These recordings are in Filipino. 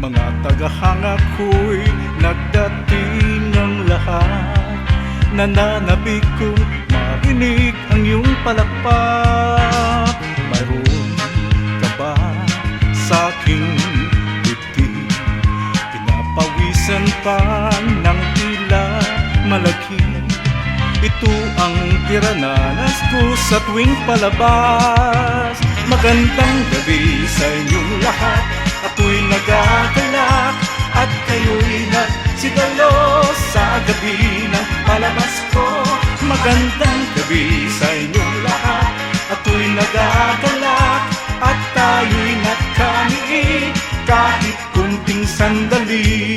Mga tagahanga ko'y nagdating ang lahat. Nananabik kong marinig ang iyong palakpak. Mayroon ka ba sa aking dibdib? Pinapawisan pa ng tila malaki. Ito ang tirananas ko sa tuwing palabas. Magandang gabi sa inyong lahat. Ako'y nagagalak at kayo'y nagsigalo sa gabi ng palabas ko. Magandang gabi sa inyong lahat. Ako'y nagagalak at tayo'y nagkamiig kahit kunting sandali.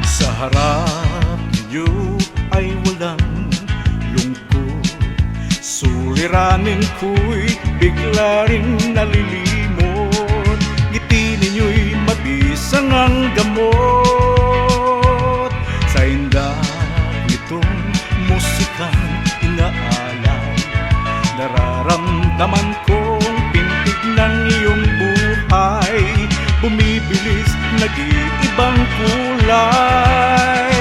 Sa harap niyo ay walang lungkot. Suliranin ko'y bigla ring nalilimot. Ngiti ninyo'y mabisang ang gamot. Sa indah nitong musikang inaalay, nararamdaman kong pintig ng iyong buhay. Bumibilis, nag-iibang kulay.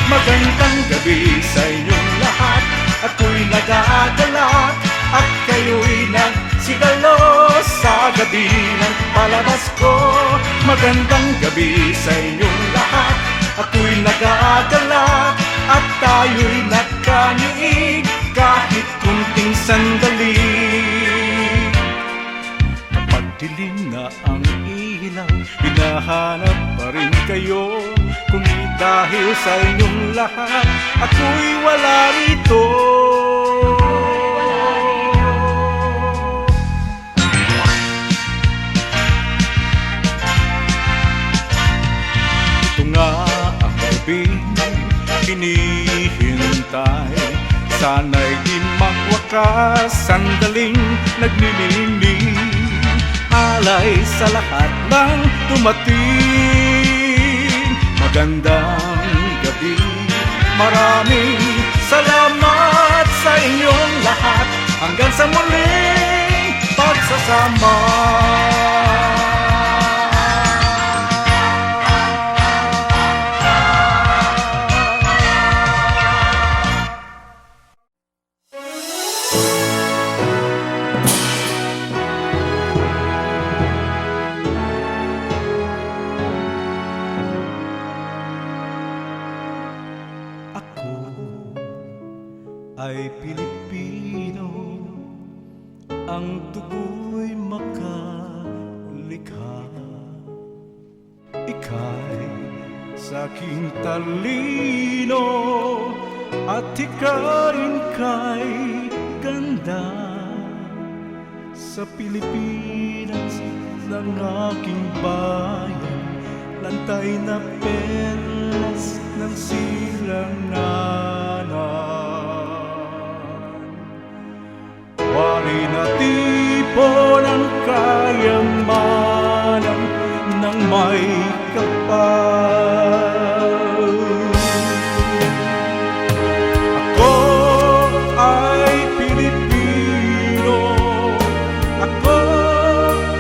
Magandang gabi sa inyong lahat. Ako'y nagagalak at kayo'y nagsigalo sa gabi ng palabas ko. Magandang gabi sa inyong lahat. Ako'y nagagalak at tayo'y nagkaniig kahit kunting sandali. Kapag dilim na ang ilaw, hinahanap pa rin kayo. Kung di dahil sa inyong lahat, ako'y wala rito. Ito nga ang gabing hinihintay. Sana'y di magwakas, sandaling nagnininig. Alay sa lahat ng dumating. Magandang gabi, maraming salamat sa inyong lahat. Hanggang sa muling pagsasama. Ay Pilipino, ang dugo'y makalikha. Ika'y sa'king talino at ikain kay ganda. Sa Pilipinas ng aking bayan, lantay na perlas ng silanganan. Wari na tipo ng kayamanan ng may kapal. Ako ay Pilipino. Ako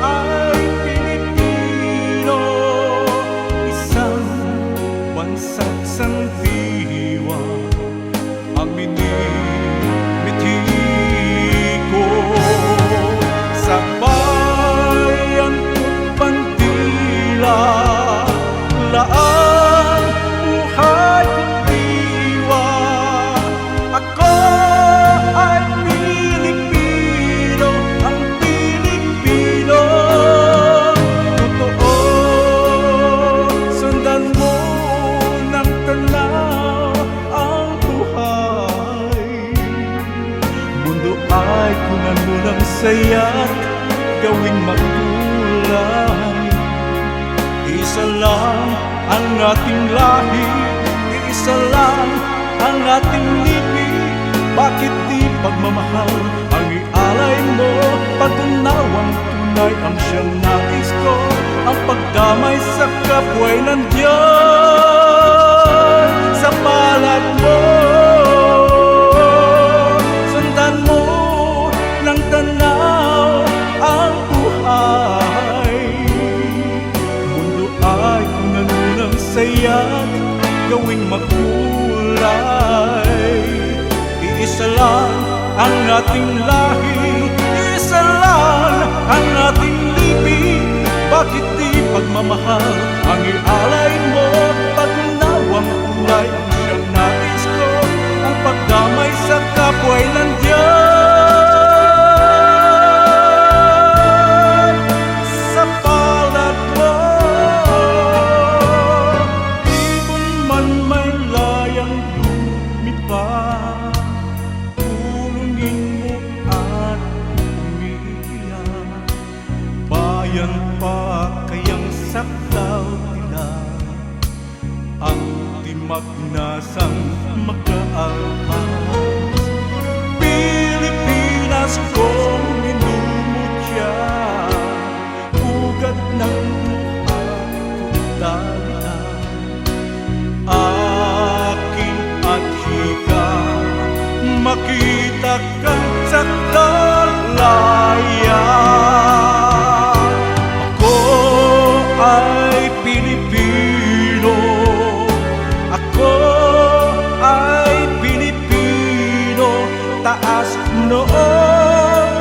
ay Pilipino. Isang wansat sang diwa ang minimiti ko. Sa bayan ko't bandila, laan buhay ko't diwa. Ako ay Pilipino, ang Pilipino. Totoo, sundan mo ng tanaw ang buhay. Mundo ay kunan mo ng saya't gawing magkulay. Isa lang ang ating lahi, isa lang ang ating lipi. Bakit di pagmamahal ang ialay mo? Pag-unawang tunay ang siyang nais ko. Ang pagdamay sa kapwa'y nandiyan sa tuwing magkulay. Iisa lang ang ating lahi, isa lang ang ating libing. Bakit di pagmamahal ang ialay mo? Pagnawang kulay ang siyang nais ko, ang pagdamay sa kapwa'y nandiyan sa palad mo. Ibon man may layang lumipad, tulungin mo at umiiyak. Bayan pa kayang saklaw nila, ang timag nasang makaalpas. Pilipinas kong minumutya, ugat ng buhay kong dalita. Aking at chika, makita kang sakdalaya. Ako ay Pilipino, ako ay Pilipino. Taas noo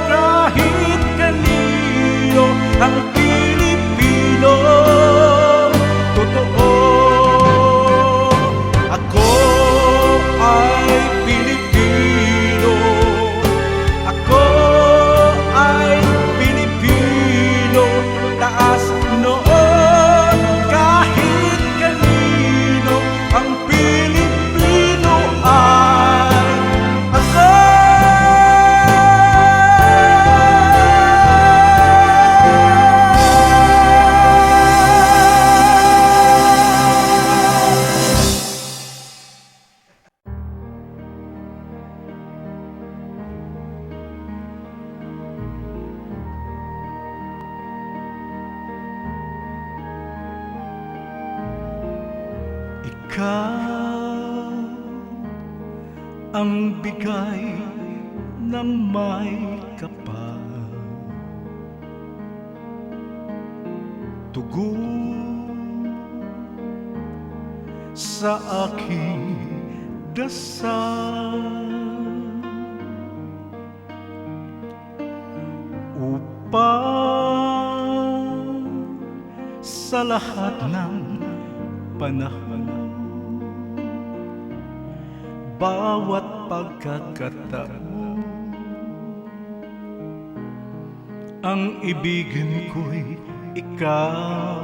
kahit kanino, ang Pilipino totoo. Ako ay Pilipino, ako ay Pilipino. Taas noo kahit kanino, ang Pilipino ay ako. Ikaw ang bigay ng may kapal, tugon sa aking dasal, upang sa lahat ng panahon, bawat pagkakataon, ang ibigin ko'y ikaw.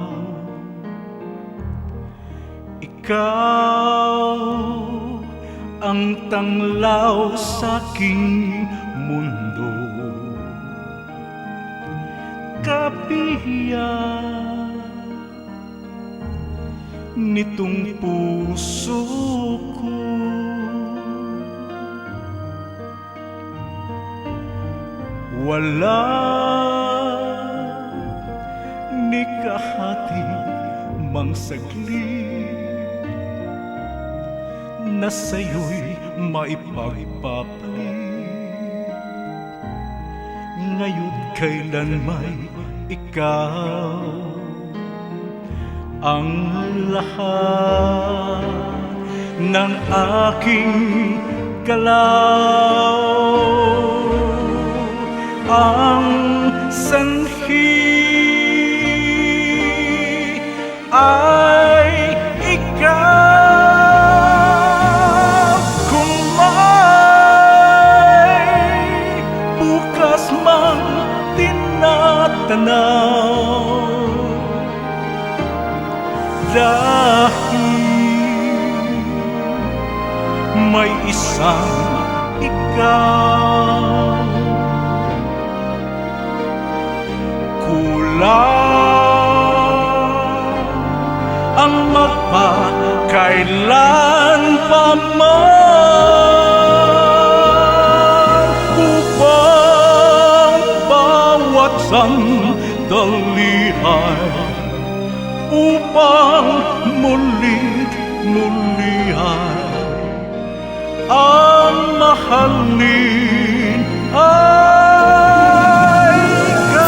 Ikaw ang tanglaw sa aking mundo, kapihiyan nitong puso ko. Wala ni kahati mang saglit na sa'yo'y maipagpapalit. Ngayon kailan may ikaw ang lahat ng aking galaw. Ang sanhi ay ikaw. Kung may bukas mang tinatanaw, dahil may isang ikaw. Kulang ang magpakailan pa man, upang bawat sandalihan, upang mulit-mulihan ang mahalin ay ikaw.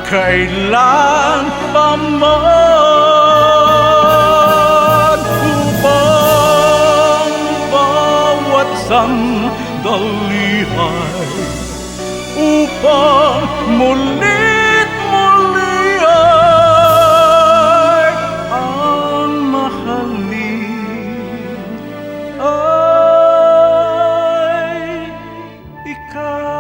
kailan pa man, upang bawat sandalihay, upang mulit muli ay ang mahalin ay ikaw.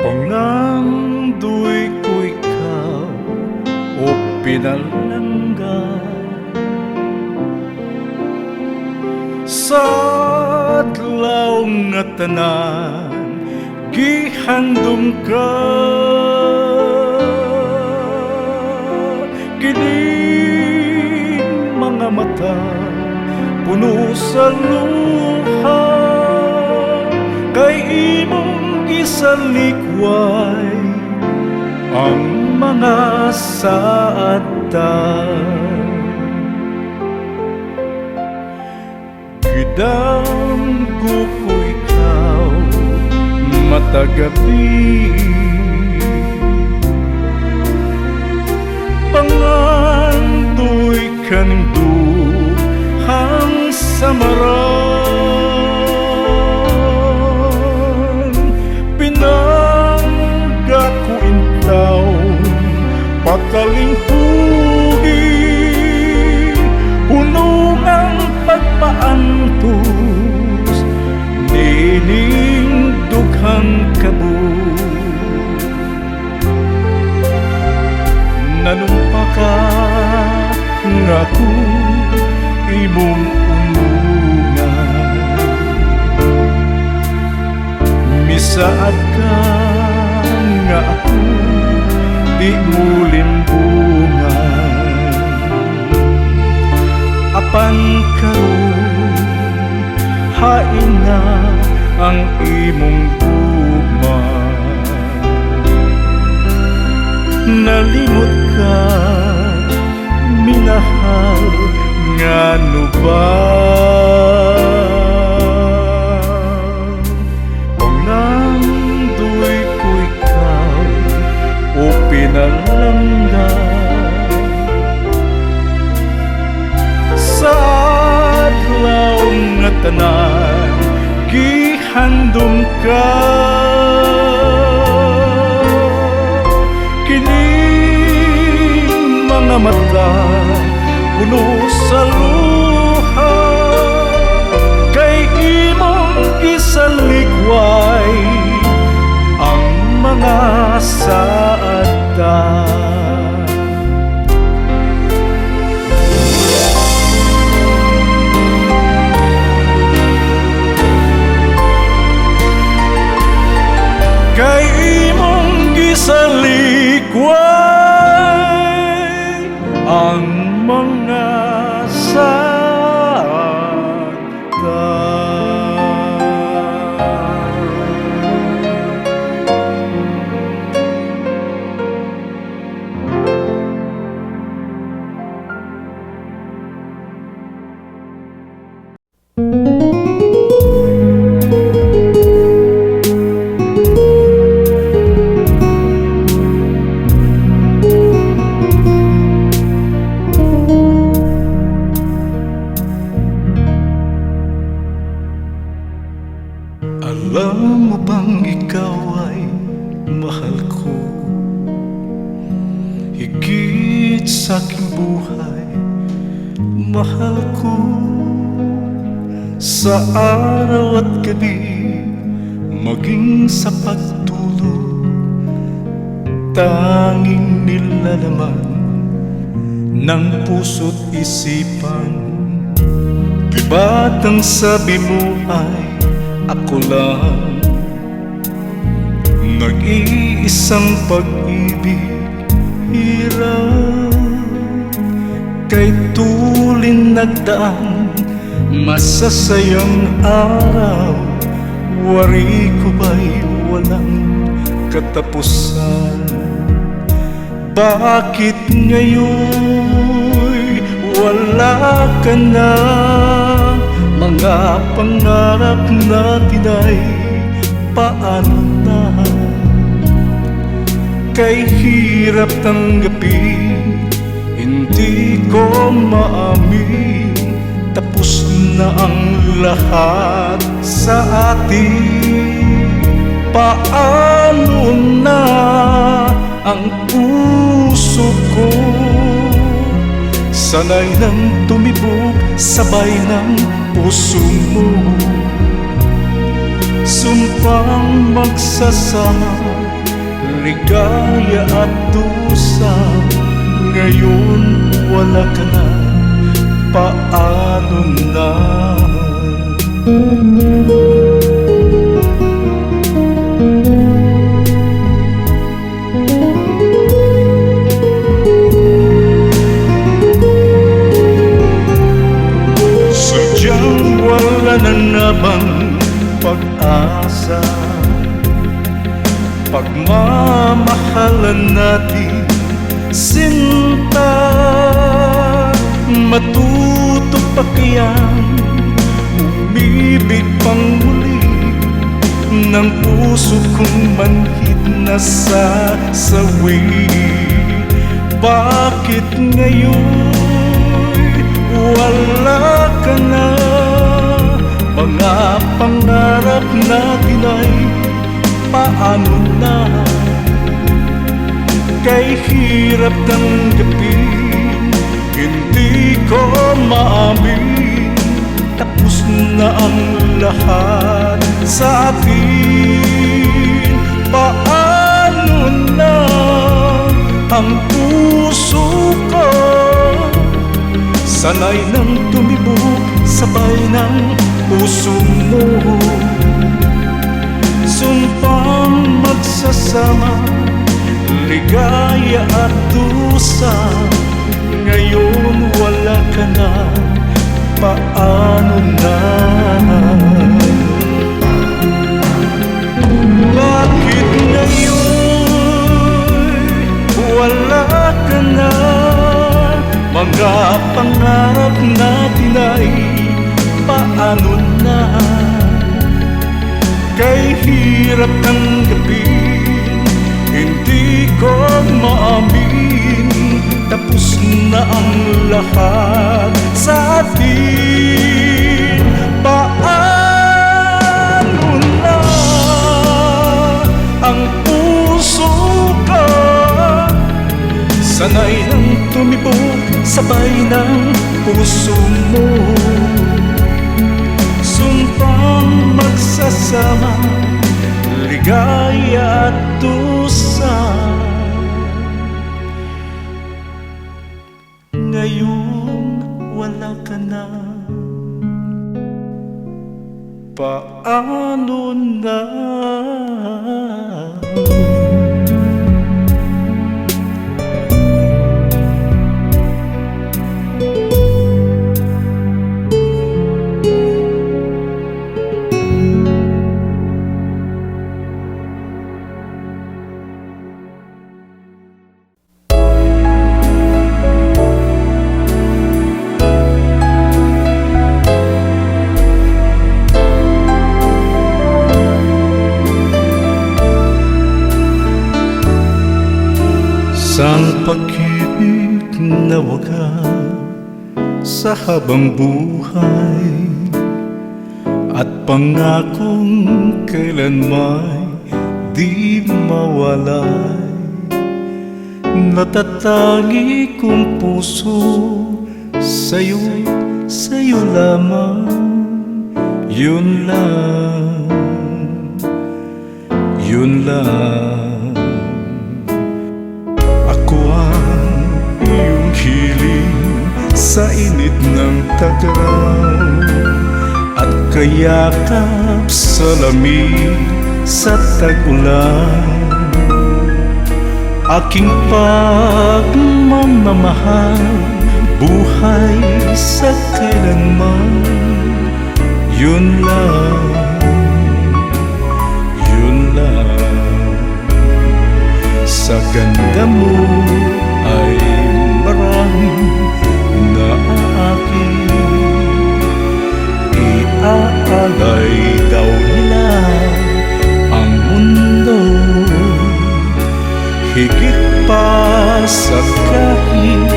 Pangandoy ko ikaw o pinalanggan sa adlaw nga tanan gihandom ka kining mga mata puno sa luha kay imong gisalikway ang mga saatan. Gidamgo ko ikaw matagabi, pangandoy kaning duhang samaran, pinangga ko intaw pataling hugi, punong ang pagpaantos nining dughang kabut. Nanumpa ka nga ko imong unungan, misaad ka nga ako di mo limbungan. Apan karon hain na ang imong gugma, nalimot ka minahal ngano ba? Pangandoy ko ikaw o pinalanggan sa adlaw nga tanan gihandom ka kining mga mata puno sa luha kay imong gisalikway ang mga saatan. Kay imong gisalikway ang mga alam mo bang ikaw ay mahal ko, higit sa aking buhay, mahal ko. Sa araw at gabi, maging sa pagtulog, tanging nilalaman ng puso't isipan. Di ba't ang sabi mo ay ako lang, nag-iisang pag-ibig, hirap huling nagdaan, masasayang araw, wari ko ba'y walang katapusan? Bakit ngayon wala ka na? Mga pangarap natin ay paano na? Kay hirap tanggapin, hindi ko maamin, tapos na ang lahat sa atin. Paano na ang puso ko? Sanay nang tumibok sabay ng puso mo. Sumpang magsasama, ligaya at dusa, ngayon wala ka na, paano na? Sadyang wala na namang pag-asa, pagmamahalan natin sinta. Matuto pa kayang umibig pang muli ng puso kong manhid na sasawi? Bakit ngayon wala ka na? Mga pangarap natin ay paano na? Kay hirap tanggapin, hindi ko maamin, tapos na ang lahat sa atin. Paano na ang puso ko? Sanay nang tumibok sabay ng puso mo. Sumpang magsasama, ligaya at dusa, ngayon wala ka na, paano na? Bakit ngayon wala ka na? Mga pangarap natin ay paano na? Kay hirap tanggapin, hindi ko maamin, tapos na ang lahat sa atin. Paano na ang puso ko? Sanay nang tumibok sabay ng puso mo. Sumpang magsasama, ligaya at dusa, ngayon wala ka na, paano na? Isang pag-ibig na wagas sa habang buhay, at pangakong kailanmay di mawalay. Natatangi kong puso sa'yo, sa'yo lamang, yun lang, yun lang. Sa init ng tagaraw at kayakap sa lamig sa tag-ulan, aking pagmamahal buhay sa kailanman. Yun lang, yun lang. Sa ganda mo ay maraming naaaking iaalay daw nila ang mundo, higit pa sa kahit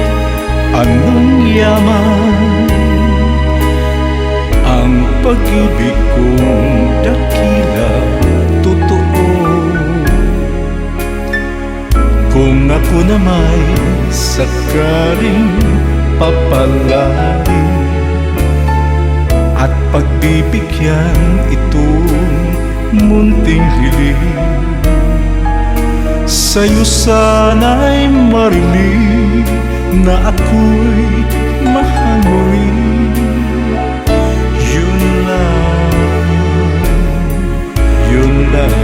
anong yaman. Ang pag-ibig kong dakila, totoo. Kung ako na may sakaling papalarin at pagbibigyan itong munting hiling, sa'yo sana'y marinig na ako'y mahal mo rin. Yun lang, yun lang.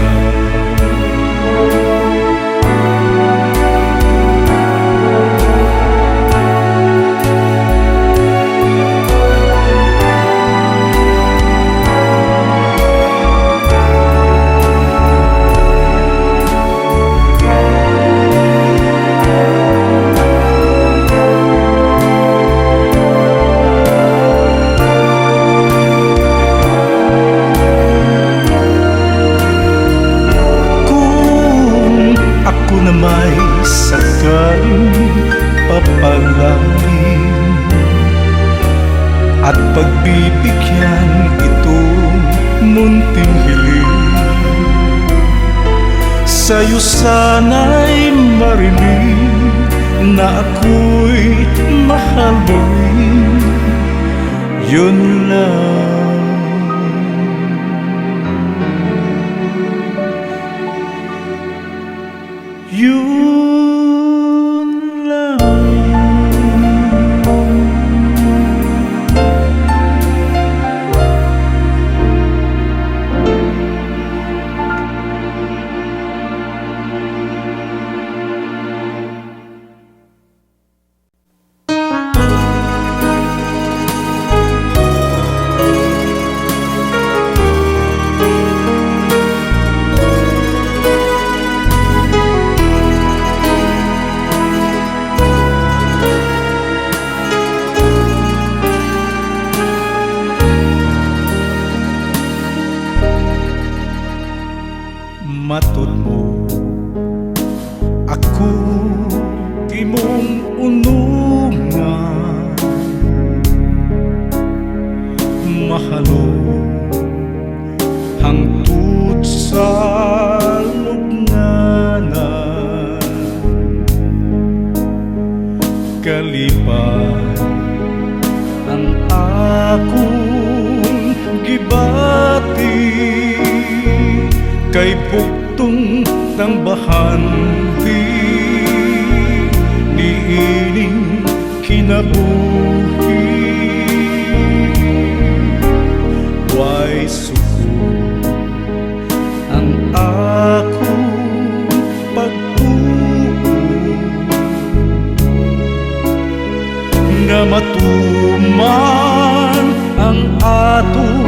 May sakaling papalarin at pagbibigyan itong munting hiling, sa'yo sana'y marinig na ako'y mahal mo rin. Yun lang, yun lang. Matod mo ako, di mong unungan, mahalo hangtod sa lugnanan. Kalipat ang akong gibati kay buktong tambahan di niining kinabuhi. Way suko ang akong pagtuo nga matuman ang atong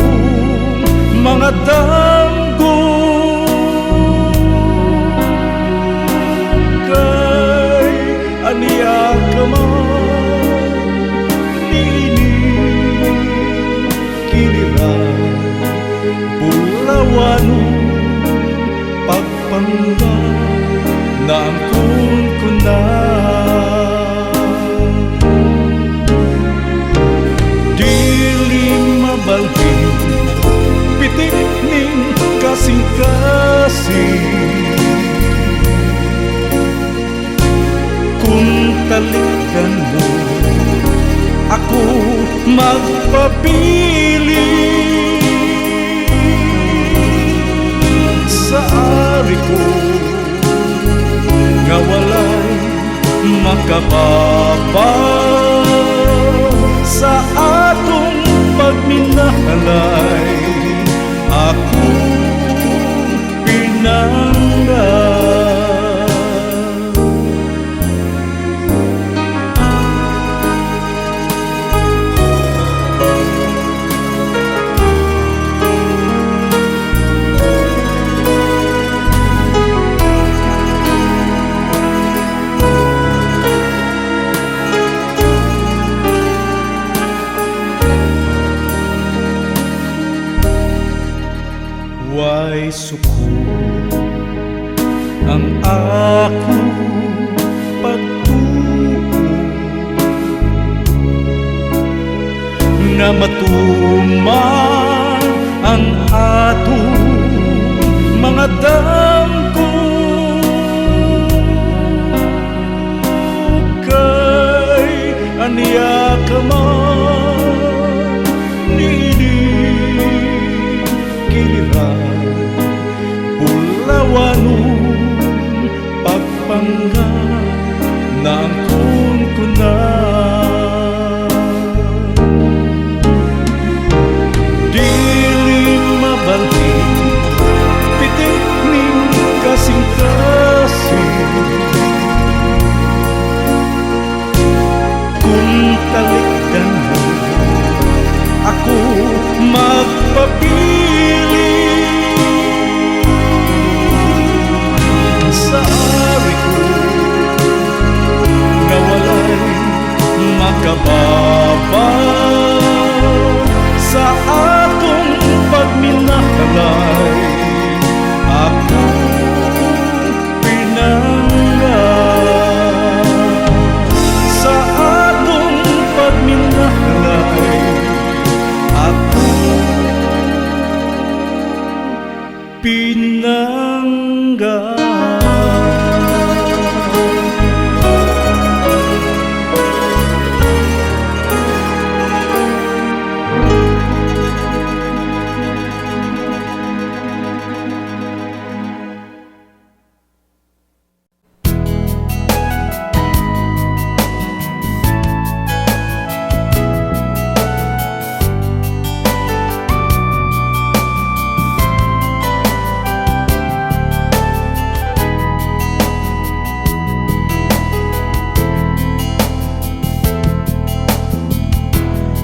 mga damgo. Aniya ka man niining kinilang bulawanong pagpanggap na ang kunkunan. Dili mabalhin pitik ning kasing-kasing, kung talikan mo ako magpapili. Sa ari ko nga walay makababaw sa atong pagminahalay, akong pinangga. ako pagtuo na matuman ang atong mga damgo kay aniya ka man nilikiliran pulawanong pagpangga na ang kunkunan dili mabalhin pitik ning kasing-kasing kung talikdan mo ako magpapili sa ari ko na walay makababaw sa atong pagminahalay. Ako pinangga sa atong pagminahalay. Ako pinangga.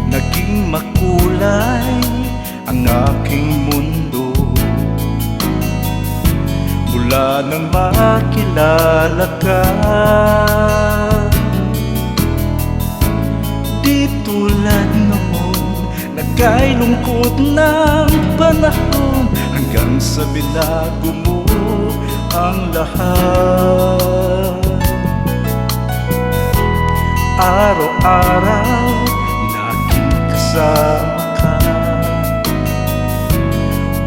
Naging makulay ang aking mundo mula nang makilala ka. Di tulad noon, nagkailungkot ng panahon hanggang sa binago mo ang lahat. Araw-araw kasama ka,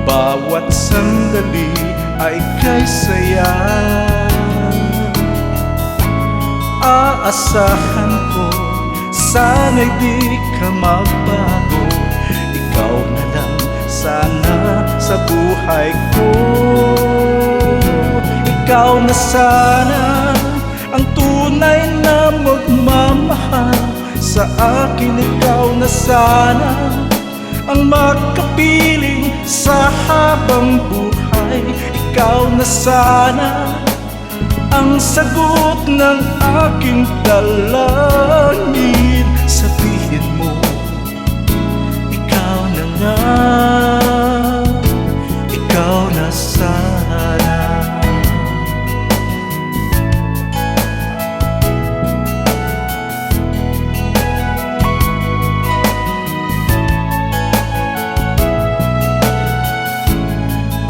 bawat sandali ay kay saya. Aasahan ko, sana'y di ka magbago. Ikaw na lang sana sa buhay ko. Ikaw na sana ang tunay na magmamahal sa akin. Ikaw na sana ang makapiling sa habang buhay. Ikaw na sana ang sagot ng aking dalangin. Sabihin mo, ikaw na nga, ikaw na sana.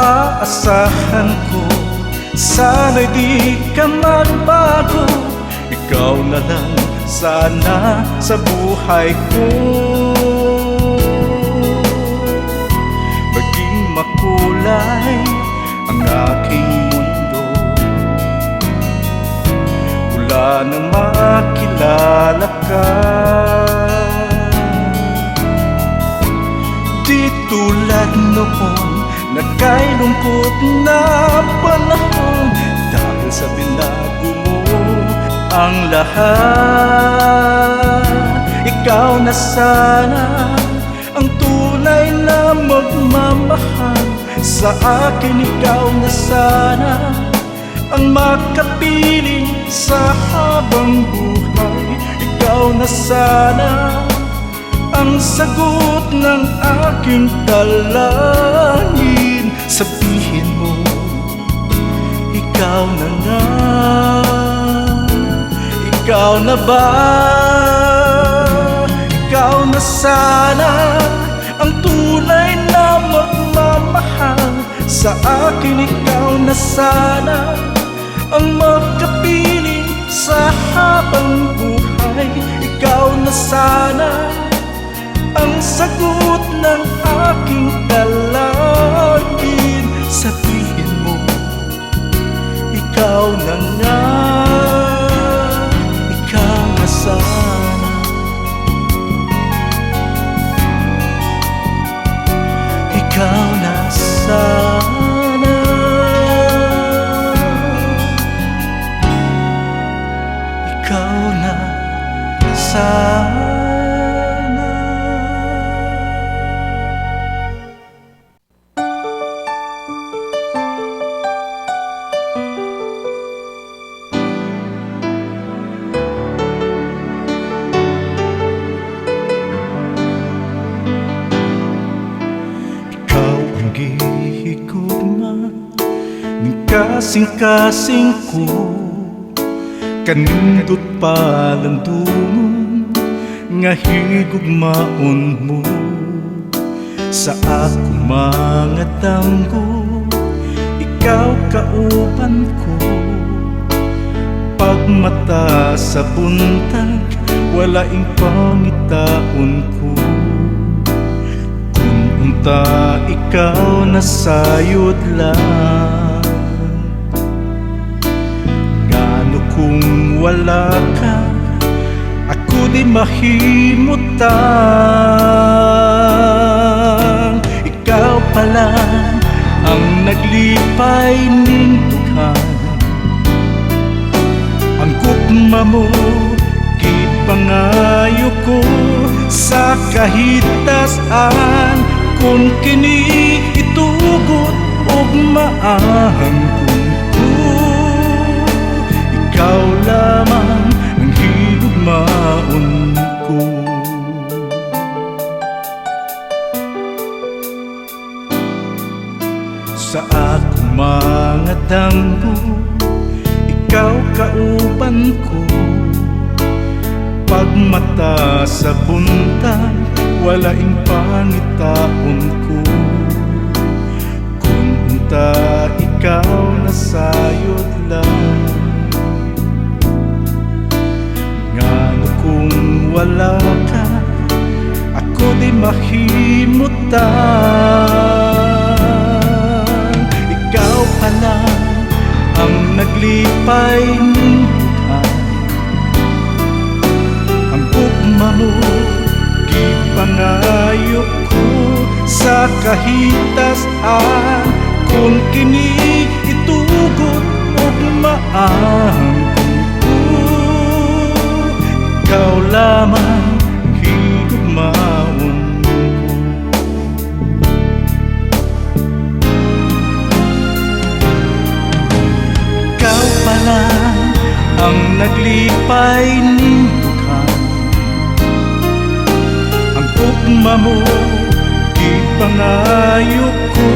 Aasahan ko, sana'y di ka magbago. Ikaw na lang sana sa buhay ko. Maging makulay ang aking mundo mula nang makilala ka. Di tulad noon, nagkailungkot na panahon dahil sa binago mo ang lahat. Ikaw na sana ang tunay na magmamahal sa akin. Ikaw na sana ang makapiling sa habang buhay. Ikaw na sana ang sagot ng aking dalangin. Sabihin mo, ikaw na nga, ikaw na ba? Ikaw na sana ang tunay na magmamahal sa akin. Ikaw na sana ang makapiling sa habang buhay. Ikaw na sana ang sagot ng aking dalangin. Sabihin mo, ikaw na nga, ikaw na sana. Ikaw na sana. Ikaw na sana. Gihigugma ng kasing-kasing ko, kanindot palandungon nga higugmaon mo sa akong mga tanggo. Ikaw kauban ko, pagmata sa buntag, walaing pangitaon ko. Unta ikaw na sayod lang, ngano kung wala ka, ako di mahimutang. Ikaw pala ang naglipay ning dughan, ang gugma mo gipangayo ko sa kahitasan. Kung kini itugot og maahan ko, ikaw lamang ang higugmaon ko. Sa akong mga damgo, ikaw kauban ko, pagmata sa buntag, walaing pangitaon ko. Kung unta ikaw na sayod lang, ngano kung wala ka, ako di mahimutang. Ikaw pala ang naglipay ng buhay, ang gugma mo gipangayo ko sa kahitasan. Kung kini itugot og maahan ko, ikaw lamang ang higugmaon ko. Ikaw pala ang naglipay ning dughan, ang gugma mo gipangayo ko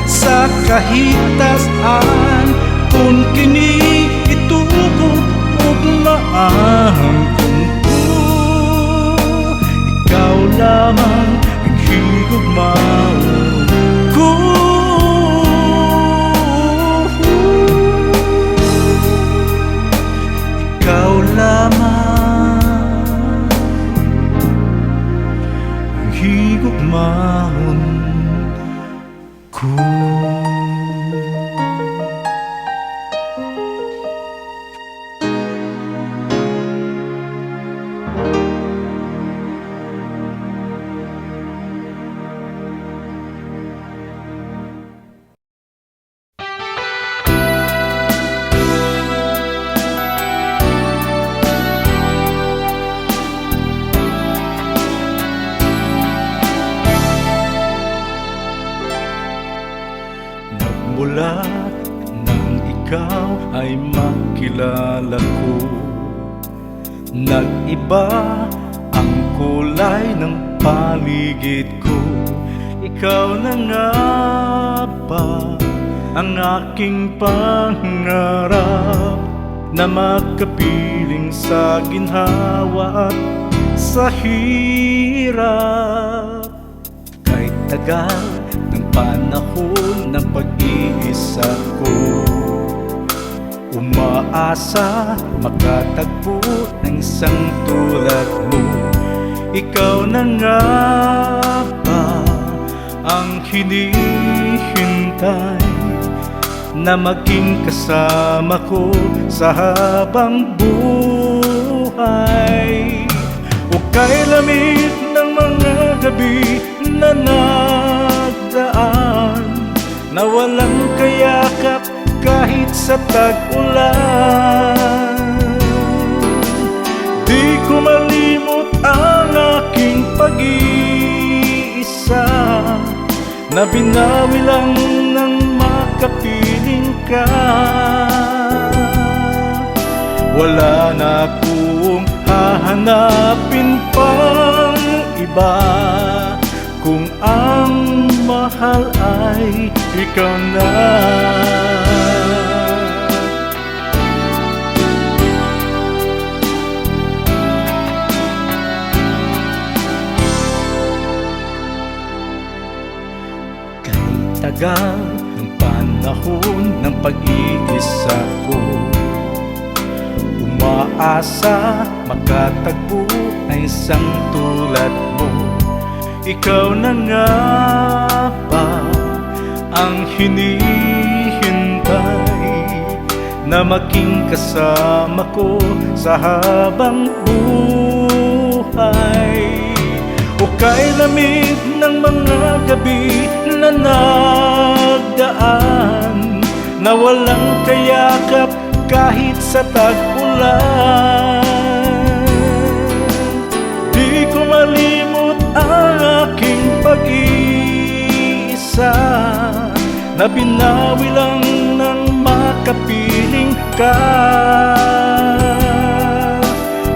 sa kahitasan. Kung kini itugot og maahan ko, ikaw lamang ang higugmaon ko. Ikaw lamang ang higugmaon ko. Mula nang ikaw ay makilala ko, nag-iba ang kulay ng paligid ko. Ikaw na nga ba ang aking pangarap, na makapiling sa ginhawa at sa hirap. Kahit tagal ng panahon ng pag-iisa ko, Umaasa makatagpo ng isang tulad mo. Ikaw na nga ba ang hinihintay na maging kasama ko sa habang buhay? O kay lamig ng mga gabi na nagdaan, na walang kayakap kahit sa tag-ulan. Di ko malimot ang aking pag-iisa, na binawi lang ng makapiling ka. Wala na akong hahanapin pang iba, kung ang mahal ay ikaw na. Kahit tagal ng panahon ng pag-iisa ko, umaasa makatagpo ng isang tulad mo. Ikaw na nga ba ang hinihintay na maging kasama ko sa habang buhay? O kay lamig ng mga gabi na nagdaan, na walang kayakap kahit sa tag-ulan. Di ko malimot ang aking pag-iisa, na binawi lang ng makapiling ka.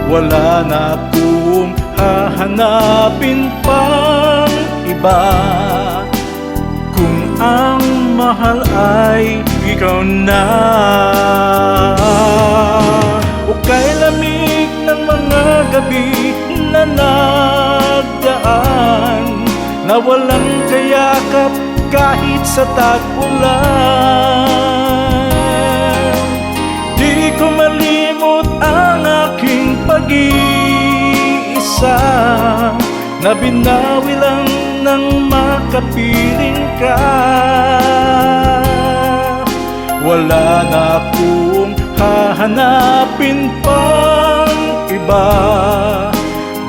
Wala na akong hahanapin pang iba, kung ang mahal ay ikaw na. O kay lamig ng mga gabi na nagdaan, na walang kayakap kahit sa tag-ulan. Di ko malimot ang aking pag-iisa, na binawi lang ng makapiling ka. Wala na akong hahanapin pang iba,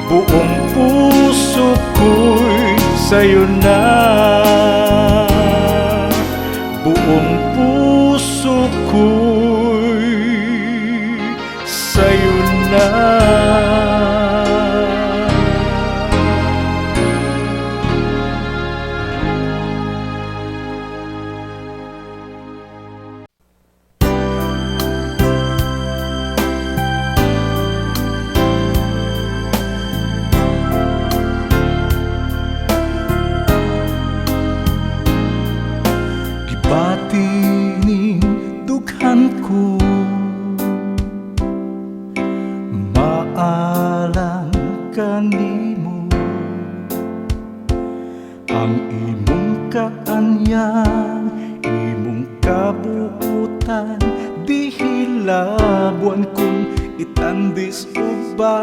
buong puso ko'y sa'yo na. Buong puso ko'y sa'yo na. Gibatining dughan ko, maalang kanimo, ang imong kaanyang, imong kabuutan, di hilabuan kung itandis uban.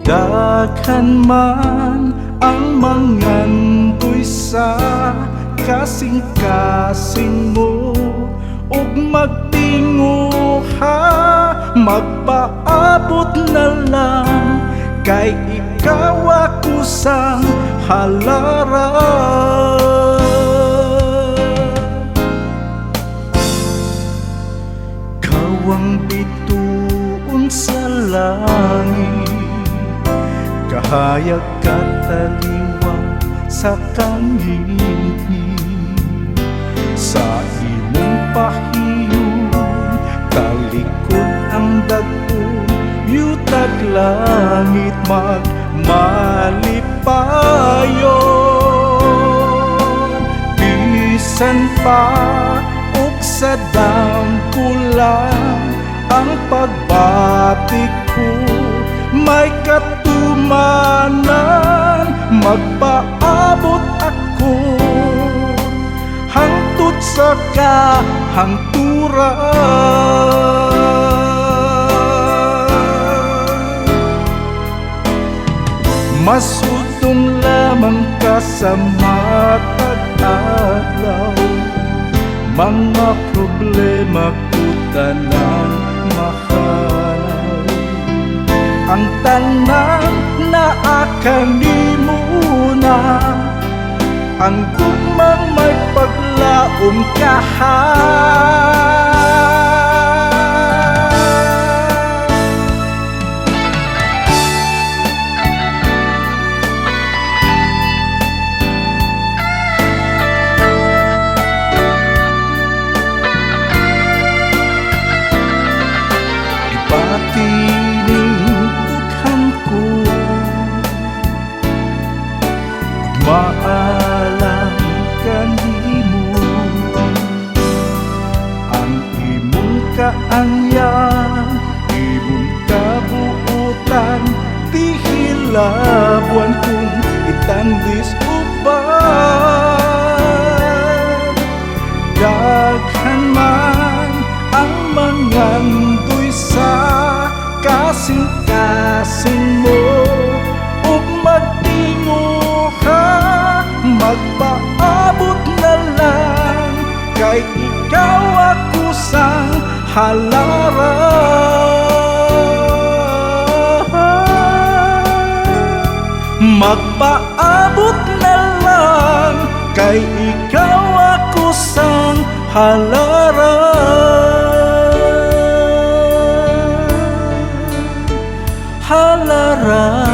Daghan man ang mangandoy sa kasing-kasing mo, ug magtinguha, magpaabot na lang, kay ikaw ako sang halaran. Kawang bituon sa langit, kahayag kataliwang sa kangingin. Sa imong pahiyon, talikod ang dagkong yutag langit magmalipayon. Bisan pa ug sa dampo lang ang pagbatik ko, may katumanan, magpaabot ako hangtod sa kahangturan. Masudong lamang ka sa matag adlaw, mga problema ko tanan mahalaw. Ang tanan na akanimo na, ang gugmang may paglaom kahan. Maalam kanimo ang imong kaangyan, imong kabuutan, di hilabuan kung itandis uban. Daghan man ang mangandoy sa kasing-kasing mo, ug magtingo magpaabot na lang, kay ikaw ako sang halaran. Magpaabot na lang, kay ikaw ako sang halaran. Halaran.